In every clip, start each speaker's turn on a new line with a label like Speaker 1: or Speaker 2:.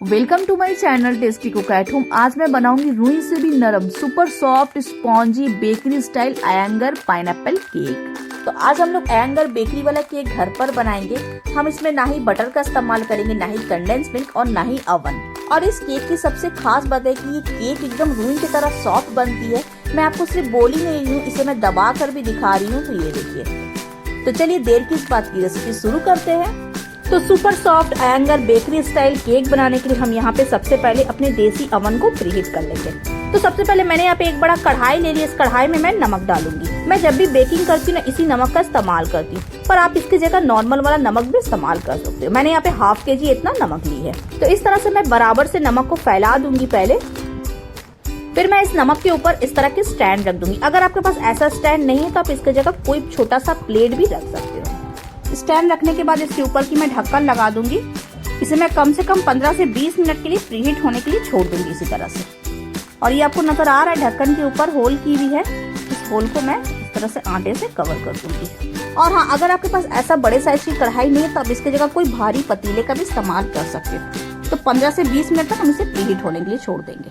Speaker 1: Welcome to my channel tasty cook at home. आज मैं बनाऊंगी रुई से भी नरम super soft spongy bakery style Iyengar pineapple cake. तो आज हम लोग आयंगर बेकरी वाला केक घर पर बनाएंगे। हम इसमें ना ही बटर का इस्तेमाल करेंगे, ना ही कंडेंस मिल्क और ना ही ओवन। और इस केक की सबसे खास बात है कि ये केक एकदम रुई की तरह सॉफ्ट बनती है। मैं आपको सिर्फ बोल ही नहीं रही हूँ, इसे मैं दबा कर भी दिखा रही हूँ। तो ये देखिए। तो चलिए देर किस बात की, रेसिपी शुरू करते हैं। तो super soft Iyengar bakery style cake बनाने के लिए हम यहाँ पे सबसे पहले अपने देसी ओवन को प्रीहीट कर लेंगे। तो सबसे पहले मैंने यहाँ पे एक बड़ा कढ़ाई ले लिया। इस कढ़ाई में मैं नमक डालूंगी। मैं जब भी बेकिंग करती हूँ ना, इसी नमक का इस्तेमाल करती हूँ, पर आप इसकी जगह नॉर्मल वाला नमक भी इस्तेमाल कर सकते हो। मैंने यहाँ पे हाफ केजी इतना नमक ली है। तो इस तरह से मैं बराबर से नमक को फैला दूंगी पहले। फिर मैं इस नमक के ऊपर इस तरह के स्टैंड रख दूंगी। अगर आपके पास ऐसा स्टैंड नहीं है तो आप इसकी जगह कोई छोटा सा प्लेट भी रख सकते हो। स्टैंड रखने के बाद इसके ऊपर की मैं ढक्कन लगा दूंगी। इसे मैं कम से कम 15 से 20 मिनट के लिए प्रीहीट होने के लिए छोड़ दूंगी इसी तरह से। और ये आपको नजर आ रहा है ढक्कन के ऊपर होल की हुई है। इस होल को मैं इस तरह से आटे से कवर कर दूंगी। और हाँ, अगर आपके पास ऐसा बड़े साइज की कढ़ाई नहीं है तो आप इसकी जगह कोई भारी पतीले का भी इस्तेमाल कर सकते हो। तो 15 से 20 मिनट तक हम इसे प्रीहीट होने के लिए छोड़ देंगे।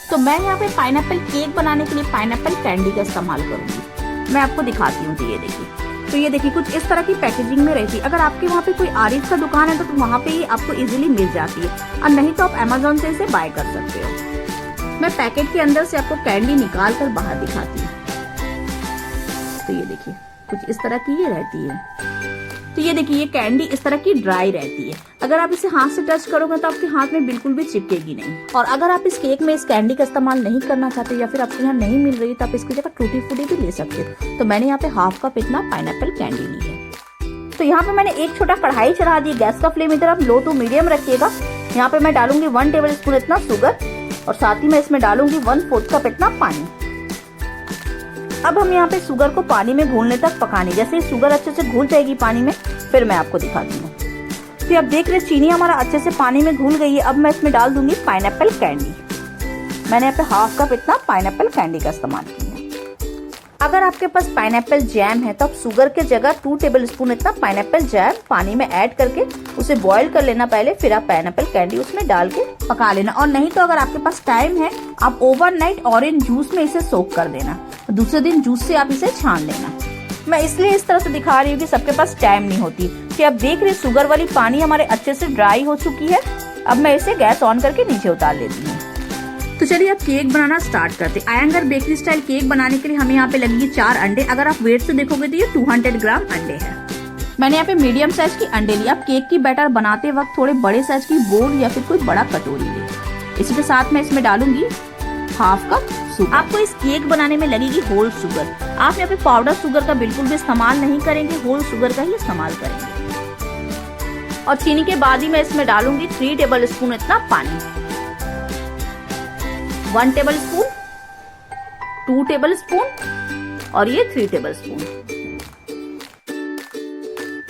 Speaker 1: तो मैं यहाँ पे पाइनएप्पल केक बनाने के लिए पाइनएप्पल कैंडी का इस्तेमाल करूंगी। मैं आपको दिखाती हूँ। तो ये देखिए। तो ये देखिए, कुछ इस तरह की पैकेजिंग में रहती है। अगर आपके वहाँ पे कोई आरिफ का दुकान है तो वहाँ पे ये आपको इजीली मिल जाती है, और नहीं तो आप अमेज़न से इसे बाय कर सकते हो। मैं पैकेट के अंदर से आपको कैंडी निकाल कर बाहर दिखाती हूँ। तो ये देखिए, कुछ इस तरह की ये रहती है। तो ये देखिए, ये कैंडी इस तरह की ड्राई रहती है। अगर आप इसे हाथ से टच करोगे तो आपके हाथ में बिल्कुल भी चिपकेगी नहीं। और अगर आप इस केक में इस कैंडी का इस्तेमाल नहीं करना चाहते या फिर आपके यहाँ नहीं मिल रही तो आप इसकी जगह टूटी फूटी भी ले सकते हो। तो मैंने यहाँ पे हाफ कप इतना पाइनएप्पल कैंडी ली है। तो यहाँ पे मैंने एक छोटा कढ़ाई चढ़ा दी। गैस का फ्लेम इधर आप लो टू मीडियम रखिएगा। यहाँ पे मैं डालूंगी 1 टेबल स्पून इतना शुगर, और साथ ही मैं इसमें डालूंगी 1/4 कप इतना पानी। अब हम यहाँ पे शुगर को पानी में घुलने तक पकानी। जैसे शुगर अच्छे से घुल जाएगी पानी में, फिर मैं आपको दिखाती हूँ। तो आप देख रहे चीनी हमारा अच्छे से पानी में घुल गई है। अब मैं इसमें डाल दूंगी पाइनएप्पल कैंडी। मैंने यहाँ पे हाफ कप इतना पाइनएप्पल कैंडी का इस्तेमाल किया है। अगर आपके पास पाइनएप्पल जैम है तो आप शुगर के जगह 2 टेबल स्पून इतना पाइनएप्पल जैम पानी में ऐड करके उसे बॉईल कर लेना पहले। फिर आप पाइनएप्पल कैंडी उसमें डाल के पका लेना। और नहीं तो अगर आपके पास टाइम है, आप ओवरनाइट ऑरेंज जूस में इसे सोक कर देना। दूसरे दिन जूस से आप इसे छान लेना। मैं इसलिए इस तरह से दिखा रही हूँ कि सबके पास टाइम नहीं होती। कि आप देख रहे शुगर वाली पानी हमारे अच्छे से ड्राई हो चुकी है। अब मैं इसे गैस ऑन करके नीचे उतार लेती हूँ। तो चलिए अब केक बनाना स्टार्ट करते हैं। आयंगर बेकरी स्टाइल केक बनाने के लिए हमें यहाँ पे लगेंगे 4 अंडे। अगर आप वेट से देखोगे तो ये 200 ग्राम अंडे हैं। मैंने यहाँ पे मीडियम साइज की अंडे ली। आप केक की बैटर बनाते वक्त थोड़े बड़े साइज की बोल या फिर कोई बड़ा कटोरी ले। इसी के साथ मैं इसमें डालूंगी हाफ कप शुगर। आपको इस केक बनाने में लगेगी होल शुगर। आप यहाँ पे पाउडर शुगर का बिल्कुल भी इस्तेमाल नहीं करेंगे, होल शुगर का ही इस्तेमाल करेंगे। और चीनी के बाद ही मैं इसमें डालूंगी 3 टेबल स्पून इतना पानी। 1 टेबल स्पून, 2 टेबल स्पून और ये 3 टेबल स्पून।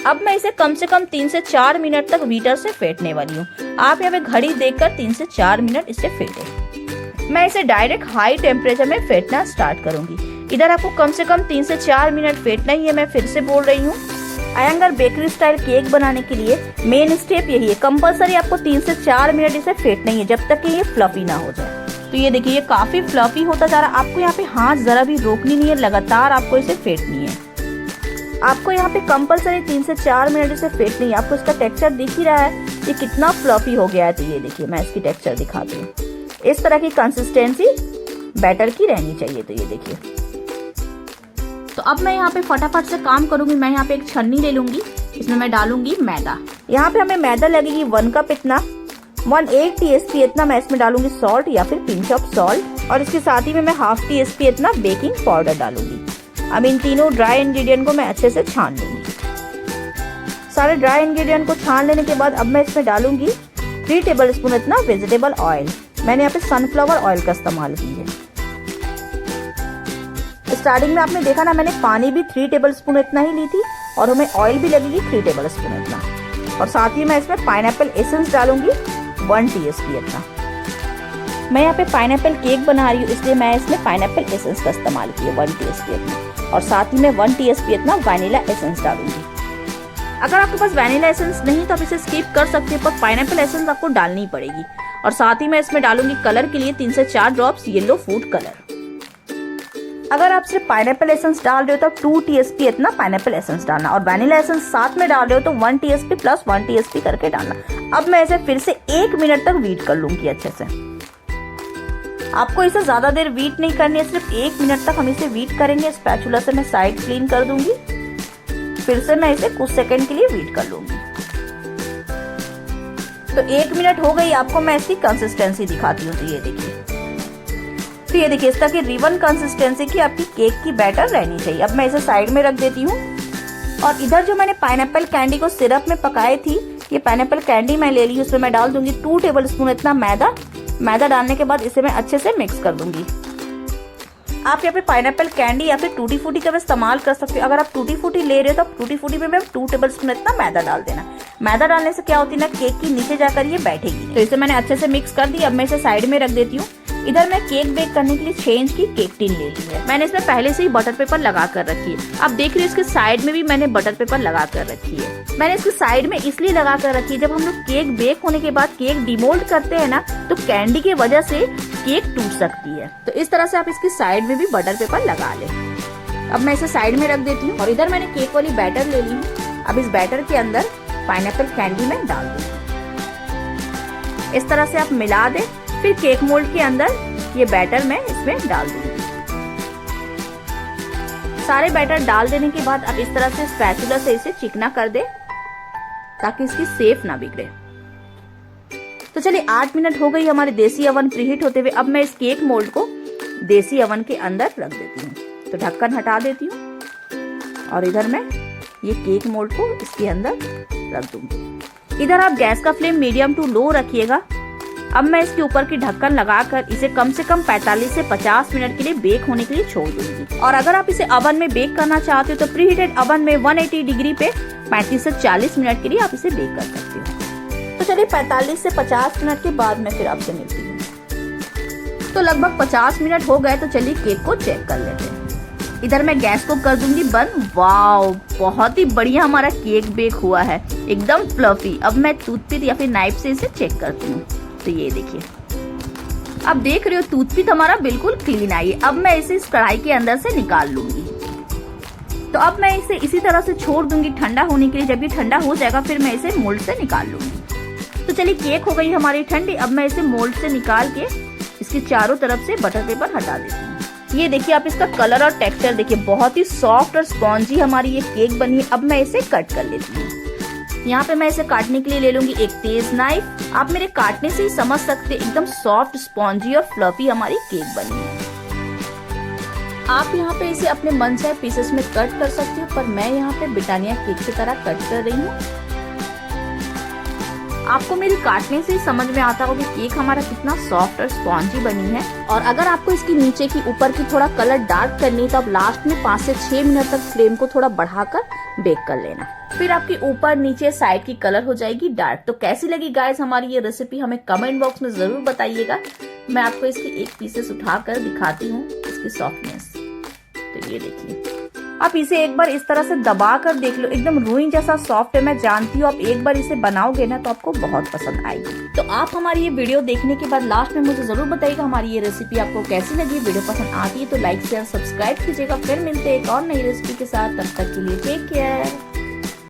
Speaker 1: अब मैं इसे कम से कम 3 से 4 मिनट तक बीटर से फेंटने वाली हूँ। आप यहाँ पे घड़ी देखकर 3 से 4 मिनट इसे फेंटें। मैं इसे डायरेक्ट हाई टेम्परेचर में फेंटना स्टार्ट करूंगी। इधर आपको कम से कम 3 से 4 मिनट फेंटना ही है। मैं फिर से बोल रही हूँ, आयंगर बेकरी स्टाइल केक बनाने के लिए मेन स्टेप यही है। कंपलसरी आपको 3 से 4 मिनट इसे फेंटना ही है, जब तक कि ये फ्लफी ना हो जाए। तो ये देखिए, ये काफी फ्लफी होता जा रहा है। आपको यहाँ पे हाथ जरा भी रोकनी नहीं है, लगातार आपको इसे फेंटनी है। आपको यहाँ पे कंपलसरी 3 से 4 मिनट इसे फेंटनी है। आपको इसका टेक्सचर दिख ही रहा है ये कितना फ्लफी हो गया है। तो ये देखिए, मैं इसकी टेक्सचर दिखाती हूँ। इस तरह की कंसिस्टेंसी बैटर की रहनी चाहिए। तो ये देखिए। तो अब मैं यहाँ पे फटाफट से काम करूंगी। मैं यहाँ पे एक छन्नी ले लूंगी। इसमें मैं डालूंगी मैदा। यहाँ पे हमें मैदा लगेगी 1 कप इतना। 1/8 टीस्पून इतना मैं इसमें डालूंगी सॉल्ट या फिर पिंच ऑफ सॉल्ट। और इसके साथ ही में मैं ½ टीस्पून इतना बेकिंग पाउडर डालूंगी। अब इन तीनों ड्राई इंग्रेडिएंट को मैं अच्छे से छान लूंगी। सारे ड्राई इंग्रेडिएंट को छान लेने के बाद अब मैं इसमें डालूंगी 3 टेबल स्पून इतना वेजिटेबल ऑयल। मैंने यहाँ पे सनफ्लावर ऑयल का इस्तेमाल की है। स्टार्टिंग में आपने देखा ना, मैंने पानी भी 3 टेबल स्पून इतना ही ली थी और हमें ऑयल भी लगेगी 3 टेबल स्पून इतना। और साथ ही मैं इसमें पाइनएप्पल एसेंस डालूंगी 1 टीस्पून इतना। मैं यहाँ पे पाइनएप्पल केक बना रही हूँ, इसलिए मैं इसमें पाइनएप्पल एसेंस का इस्तेमाल किया 1 टीस्पून इतना। और साथ ही मैं 1 टीस्पून इतना वनीला एसेंस डालूंगी। अगर आपके पास वैनिला एसेंस नहीं तो आप इसे स्किप कर सकते हैं, पर पाइनएप्पल एसेंस आपको डालनी पड़ेगी। और साथ ही मैं इसमें डालूंगी कलर के लिए 3 से 4 ड्रॉप्स येलो फूड कलर। अगर आप सिर्फ पाइनएप्पल एसेंस डाल रहे हो तो 2 TSP इतना पाइनएप्पल एसेंस डालना, और वैनिला एसेंस साथ में डाल रहे हो तो 1 TSP प्लस 1 TSP करके डालना। अब मैं इसे फिर से 1 मिनट तक बीट कर लूंगी अच्छे से। आपको इसे ज्यादा देर बीट नहीं करनी है, सिर्फ 1 मिनट तक हम इसे बीट करेंगे। स्पैचुला से मैं साइड क्लीन कर दूंगी, फिर से मैं इसे कुछ सेकंड के लिए बीट कर लूंगी। तो 1 मिनट हो गई। आपको मैं इसकी कंसिस्टेंसी दिखाती हूँ। तो ये देखिए इस तरह की रिबन कंसिस्टेंसी की आपकी केक की बैटर रहनी चाहिए। अब मैं इसे साइड में रख देती हूँ। और इधर जो मैंने पाइनएप्पल कैंडी को सिरप में पकाई थी, ये पाइनएप्पल कैंडी मैं ले ली, उसमें मैं डाल दूंगी 2 टेबलस्पून इतना मैदा। मैदा डालने के बाद इसे मैं अच्छे से मिक्स कर दूंगी। आप यहाँ पे पाइनएप्पल कैंडी या फिर टूटी फूटी का इस्तेमाल कर सकते हो। अगर आप टूटी फूटी ले रहे हो तो आप टूटी फूटी में 2 टेबलस्पून इतना मैदा डाल देना। मैदा डालने से क्या होती है ना, केक की नीचे जाकर ये बैठेगी। तो इसे मैंने अच्छे से मिक्स कर दी। अब मैं इसे साइड में रख देती हूँ। इधर मैं केक बेक करने के लिए 6 इंच की केक टिन ले ली है। मैंने इसमें पहले से ही बटर पेपर लगा कर रखी है। आप देख रहे हो इसके साइड में भी मैंने बटर पेपर लगा कर रखी है। मैंने इसके साइड में इसलिए लगा कर रखी है, जब हम लोग केक बेक होने के बाद केक डिमोल्ड करते हैं ना, तो कैंडी की वजह से केक टूट सकती है। तो इस तरह से आप इसकी साइड में भी बटर पेपर लगा लें। अब मैं इसे साइड में रख देती हूँ। और इधर मैंने केक वाली बैटर ले ली है। अब इस बैटर के अंदर पाइनएप्पल कैंडी में डाल दूंगी। इस तरह से आप मिला दें। फिर केक मोल्ड के अंदर ये बैटर मैं इसमें डाल दूंगी। सारे बैटर डाल देने के बाद अब इस तरह से स्पैचुला से इसे चिकना कर दे ताकि इसकी शेप ना बिगड़े। तो चलिए 8 मिनट हो गई हमारे देसी ओवन प्रीहीट होते हुए। अब मैं इस केक मोल्ड को देसी ओवन के अंदर रख देती हूँ। तो ढक्कन हटा देती हूँ और इधर मैं ये केक मोल्ड को इसके अंदर रख दूंगी। इधर आप गैस का फ्लेम मीडियम टू लो रखिएगा। अब मैं इसके ऊपर की ढक्कन लगाकर इसे कम से कम 45 से 50 मिनट के लिए बेक होने के लिए छोड़ दूंगी। और अगर आप इसे ओवन में बेक करना चाहते हो तो प्रीहीटेड ओवन में 180 डिग्री पे 35 से 40 मिनट के लिए आप इसे बेक कर सकते हो। तो चलिए 45 से 50 मिनट के बाद मैं फिर आपसे मिलती हूँ। तो लगभग 50 मिनट हो गए। तो चलिए केक को चेक कर लेते हैं। इधर मैं गैस को कर दूंगी बंद। वाओ, बहुत ही बढ़िया हमारा केक बेक हुआ है, एकदम फ्लफी। अब मैं टूथपिक या फिर नाइफ से इसे चेक करती हूँ। तो ये देखिए, अब देख रहे हो टूथपिक हमारा बिल्कुल क्लीन आई है। अब मैं इसे इस कढ़ाई के अंदर से निकाल लूंगी। तो अब मैं इसे इसी तरह से छोड़ दूंगी ठंडा होने के लिए। जब ये ठंडा हो जाएगा फिर मैं इसे मोल्ड से निकाल लूंगी। तो चलिए केक हो गई हमारी ठंडी। अब मैं इसे मोल्ड से निकाल के इसके चारों तरफ से बटर पेपर हटा देती हूँ। ये देखिए, आप इसका कलर और टेक्सचर देखिए, बहुत ही सॉफ्ट और स्पॉन्जी हमारी ये केक बनी है। अब मैं इसे कट कर लेती हूँ। यहाँ पे मैं इसे काटने के लिए ले लूंगी एक तेज नाइफ। आप मेरे काटने से ही समझ सकते हैं एकदम सॉफ्ट, स्पॉन्जी और फ्लफी हमारी केक बनी है। आप यहाँ पे इसे अपने मन चाहे पीसेस में कट कर सकते हो, पर मैं यहाँ पे ब्रिटानिया केक की तरह कट कर रही हूँ। आपको मेरी काटने से ही समझ में आता होगा कि केक हमारा कितना सॉफ्ट और स्पॉन्जी बनी है। और अगर आपको इसकी नीचे की ऊपर की थोड़ा कलर डार्क करनी है तो आप लास्ट में 5 से 6 मिनट तक फ्लेम को थोड़ा बढ़ाकर बेक कर लेना। फिर आपकी ऊपर नीचे साइड की कलर हो जाएगी डार्क। तो कैसी लगी गाइस हमारी ये रेसिपी, हमें कमेंट बॉक्स में जरूर बताइएगा। मैं आपको इसकी एक पीसेस उठाकर दिखाती हूँ इसकी सॉफ्टनेस। तो ये देखिए, आप इसे एक बार इस तरह से दबा कर देख लो, एकदम रुई जैसा सॉफ्ट है। मैं जानती हूँ आप एक बार इसे बनाओगे ना तो आपको बहुत पसंद आएगी। तो आप हमारी ये वीडियो देखने के बाद लास्ट में मुझे जरूर बताइएगा हमारी ये रेसिपी आपको कैसी लगी। वीडियो पसंद आती है तो लाइक शेयर सब्सक्राइब कीजिएगा। फिर मिलते हैं एक और नई रेसिपी के साथ। तब तक के लिए टेक केयर।